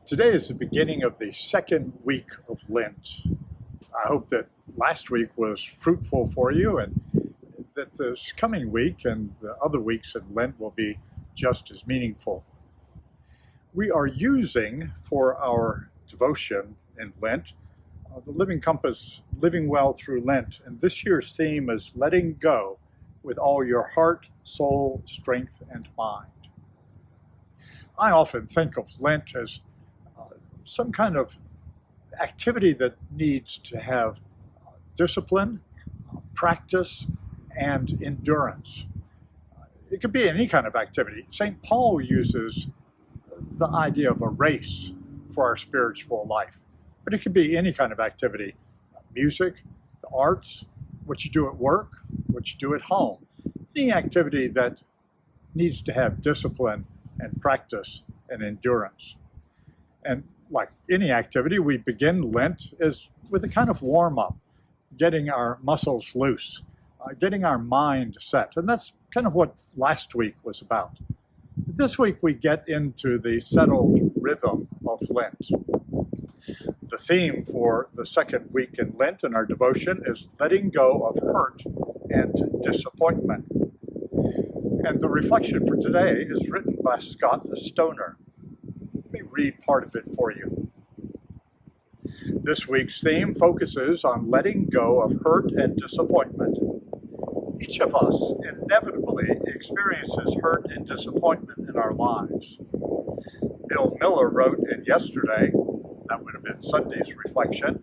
Today is the beginning of the second week of Lent. I hope that last week was fruitful for you and that this coming week and the other weeks in Lent will be just as meaningful. We are using for our devotion in Lent the Living Compass, Living Well Through Lent, and this year's theme is letting go with all your heart, soul, strength, and mind. I often think of Lent as some kind of activity that needs to have discipline, practice, and endurance. It could be any kind of activity. St. Paul uses the idea of a race for our spiritual life, but it could be any kind of activity: music, the arts, what you do at work, what you do at home, any activity that needs to have discipline and practice and endurance. And like any activity, we begin Lent with a kind of warm-up, getting our muscles loose, getting our mind set. And that's kind of what last week was about. This week we get into the settled rhythm of Lent. The theme for the second week in Lent in our devotion is letting go of hurt and disappointment. And the reflection for today is written by Scott Stoner. Let me read part of it for you. This week's theme focuses on letting go of hurt and disappointment. Each of us inevitably experiences hurt and disappointment in our lives. Bill Miller wrote in Yesterday, that would have been Sunday's reflection,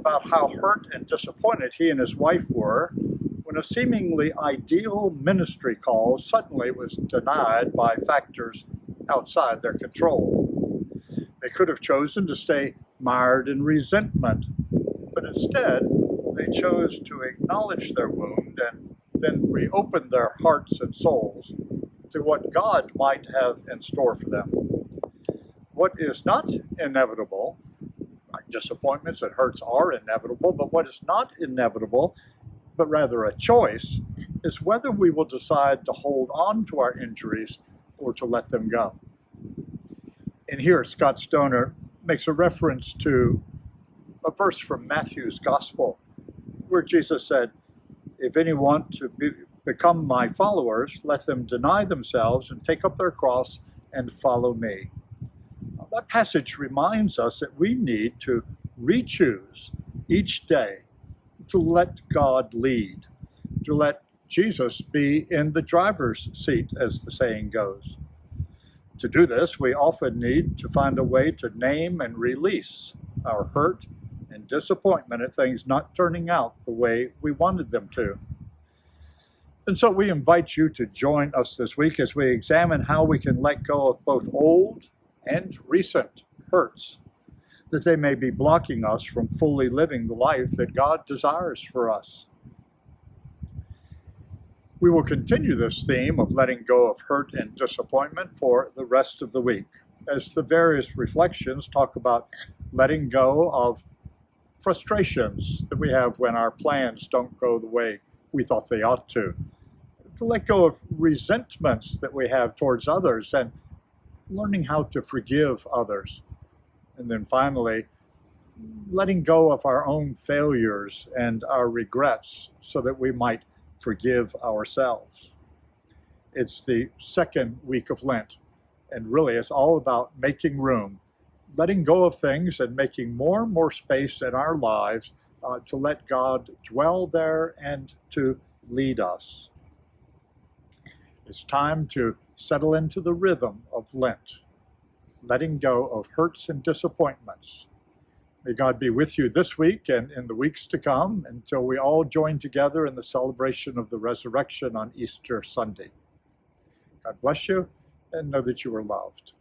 about how hurt and disappointed he and his wife were when a seemingly ideal ministry call suddenly was denied by factors outside their control. They could have chosen to stay mired in resentment, but instead they chose to acknowledge their wound and then reopen their hearts and souls to what God might have in store for them. What is not inevitable, like disappointments and hurts are inevitable, but what is not inevitable, but rather a choice, is whether we will decide to hold on to our injuries or to let them go. And here Scott Stoner makes a reference to a verse from Matthew's Gospel, where Jesus said, "If any want to become my followers, let them deny themselves and take up their cross and follow me." That passage reminds us that we need to re-choose each day to let God lead, to let Jesus be in the driver's seat, as the saying goes. To do this, we often need to find a way to name and release our hurt and disappointment at things not turning out the way we wanted them to. And so we invite you to join us this week as we examine how we can let go of both old and recent hurts, that they may be blocking us from fully living the life that God desires for us. We will continue this theme of letting go of hurt and disappointment for the rest of the week, as the various reflections talk about letting go of frustrations that we have when our plans don't go the way we thought they ought to let go of resentments that we have towards others, and learning how to forgive others. And then finally, letting go of our own failures and our regrets so that we might forgive ourselves. It's the second week of Lent, and really it's all about making room, letting go of things and making more and more space in our lives to let God dwell there and to lead us. It's time to settle into the rhythm of Lent, letting go of hurts and disappointments. May God be with you this week and in the weeks to come until we all join together in the celebration of the resurrection on Easter Sunday. God bless you, and know that you are loved.